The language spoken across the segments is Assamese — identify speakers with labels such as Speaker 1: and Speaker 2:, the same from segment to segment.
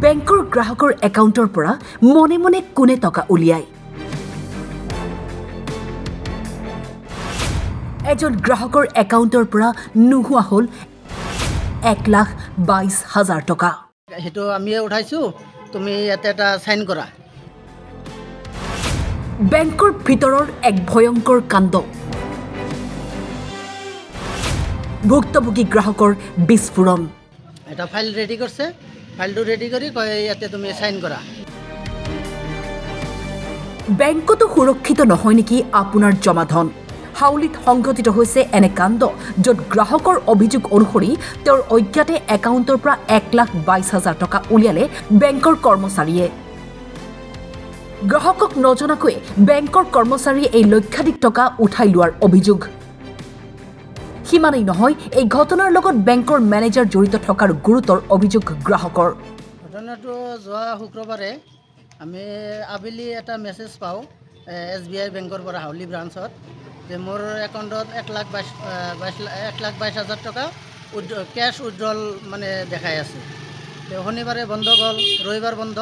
Speaker 1: বেংকৰ গ্ৰাহকৰ একাউণ্টৰ পৰা মনে মনে কোনে টকা উলিয়ায় এজন গ্ৰাহকৰ একাউণ্টৰ পৰা নোহোৱা হ'ল 1,22,000 টকা
Speaker 2: হেতু আমিয়ে উঠাইছো তুমি ইয়াতে এটা সাইন কৰা
Speaker 1: বেংকৰ ভিতৰৰ এক ভয়ংকৰ কাণ্ড ভুক্তভোগী গ্ৰাহকৰ বিস্ফোৰণ
Speaker 2: এটা ফাইল ৰেডি কৰছে ফাইলটো ৰেডি কৰি কয় ইয়াতে তুমি সাইন কৰা
Speaker 1: বেংকতো সুৰক্ষিত নহয় নেকি আপোনাৰ জমা ধন হাউলিত সংঘটিত হৈছে এনে কাণ্ড য'ত গ্ৰাহকৰ অভিযোগ অনুসৰি তেওঁৰ অজ্ঞাতে একাউণ্টৰ পৰা 1,22,000 টকা উলিয়ালে বেংকৰ কৰ্মচাৰীয়ে গ্ৰাহকক নজনাকৈ বেংকৰ কৰ্মচাৰীয়ে এই লক্ষাধিক টকা উঠাই লোৱাৰ অভিযোগ সিমানেই নহয় এই ঘটনাৰ লগত বেংকৰ মেনেজাৰ জড়িত থকাৰ গুৰুতৰ অভিযোগ গ্ৰাহকৰ
Speaker 2: ঘটনাটো যোৱা শুক্ৰবাৰে আমি আবেলি এটা মেছেজ পাওঁ SBI বেংকৰ পৰা হাউলি ব্ৰাঞ্চত যে মোৰ একাউণ্টত 1,22,000 টকা কেছ উইথড্ৰল মানে দেখাই আছে শনিবাৰে বন্ধ গ'ল ৰবিবাৰ বন্ধ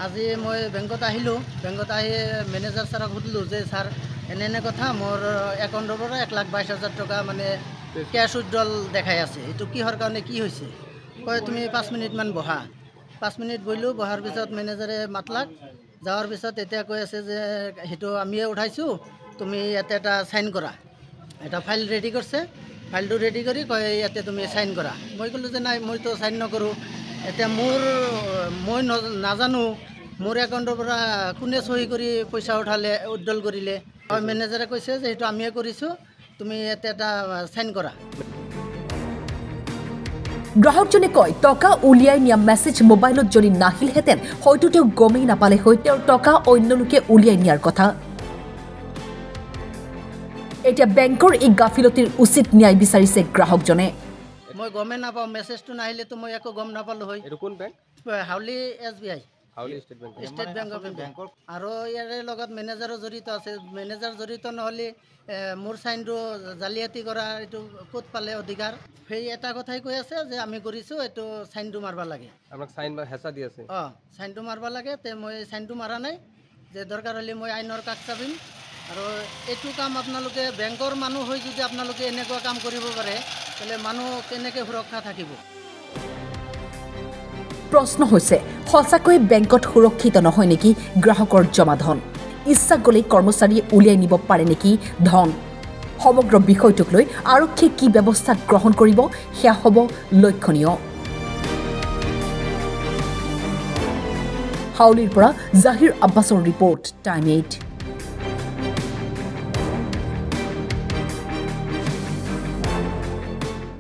Speaker 2: আজি মই বেংকত আহিলোঁ বেংকত আহি মেনেজাৰ ছাৰক সুধিলোঁ যে ছাৰ এনে কথা মোৰ একাউণ্টৰ পৰা 1,22,000 টকা মানে কেছ উইথড্ৰল দেখাই আছে এইটো কিহৰ কাৰণে কি হৈছে কয় তুমি 5 মিনিটমান বহা 5 মিনিট বহিলোঁ বহাৰ পিছত মেনেজাৰে মাতলাক যাৱাৰ পিছত এতিয়া কৈ আছে যে হেতু আমিয়ে উঠাইছো তুমি ইয়াতে এটা সাইন কৰা এটা ফাইল ৰেডি কৰছে ফাইলটো ৰেডি কৰি কয় ইয়াতে তুমি সাইন কৰা মই ক'লো যে নাই মইতো সাইন নকৰোঁ এতিয়া মই নাজানো মোৰ একাউণ্টৰ পৰা কোনে চহী কৰি পইচা উঠালে উইথড্ৰল কৰিলে মেনেজাৰে কৈছে যে এইটো আমিয়ে কৰিছোঁ তুমি ইয়াতে এটা সাইন কৰা
Speaker 1: গ্ৰাহকজনে কয় টকা উলিয়াই নিয়া মেছেজ মোবাইলত যদি নাহিলহেঁতেন হয়তো তেওঁ গমেই নাপালে হৈ তেওঁৰ টকা অন্য লোকে উলিয়াই নিয়াৰ কথা এতিয়া বেংকৰ এই গাফিলতিৰ উচিত ন্যায় বিচাৰিছে গ্ৰাহকজনে
Speaker 2: মই গমে নাপাওঁ মেছেজটো নাহিলেতো মই একো গম নাপালোঁ হয়
Speaker 3: এইটো কোন বেংক
Speaker 2: হাউলি SBI
Speaker 3: হাউলি ষ্টেট বেংক
Speaker 2: অফ বেংকৰ আৰু ইয়াৰে লগত মেনেজাৰো জড়িত আছে মেনেজাৰ জড়িত নহ'লে মোৰ সাইনটো জালিয়াতি কৰা এইটো ক'ত পালে অধিকাৰ সেই এটা কথাই কৈ আছে যে আমি কৰিছোঁ এইটো সাইনটো মাৰবা লাগে
Speaker 3: আপোনাক সাইন বা হেঁচা দি আছে
Speaker 2: সাইনটো মাৰবা লাগে তে মই সাইনটো মাৰা নাই যে দৰকাৰ হ'লে মই আইনৰ কাষ চাপিম আৰু এইটো কাম আপোনালোকে বেংকৰ মানুহ হৈ যদি আপোনালোকে এনেকুৱা কাম কৰিব পাৰে তেলে মানুহ কেনেকৈ সুৰক্ষা থাকিব
Speaker 1: প্ৰশ্ন হৈছে সঁচাকৈ বেংকত সুৰক্ষিত নহয় নেকি গ্ৰাহকৰ জমা ধন ইচ্ছা গ'লেই কৰ্মচাৰীয়ে উলিয়াই নিব পাৰে নেকি ধন সমগ্ৰ বিষয়টোক লৈ আৰক্ষীয়ে কি ব্যৱস্থা গ্ৰহণ কৰিব সেয়া হ'ব লক্ষণীয় হাউলিৰ পৰা জাহিৰ আব্বাছৰ ৰিপৰ্ট টাইম 8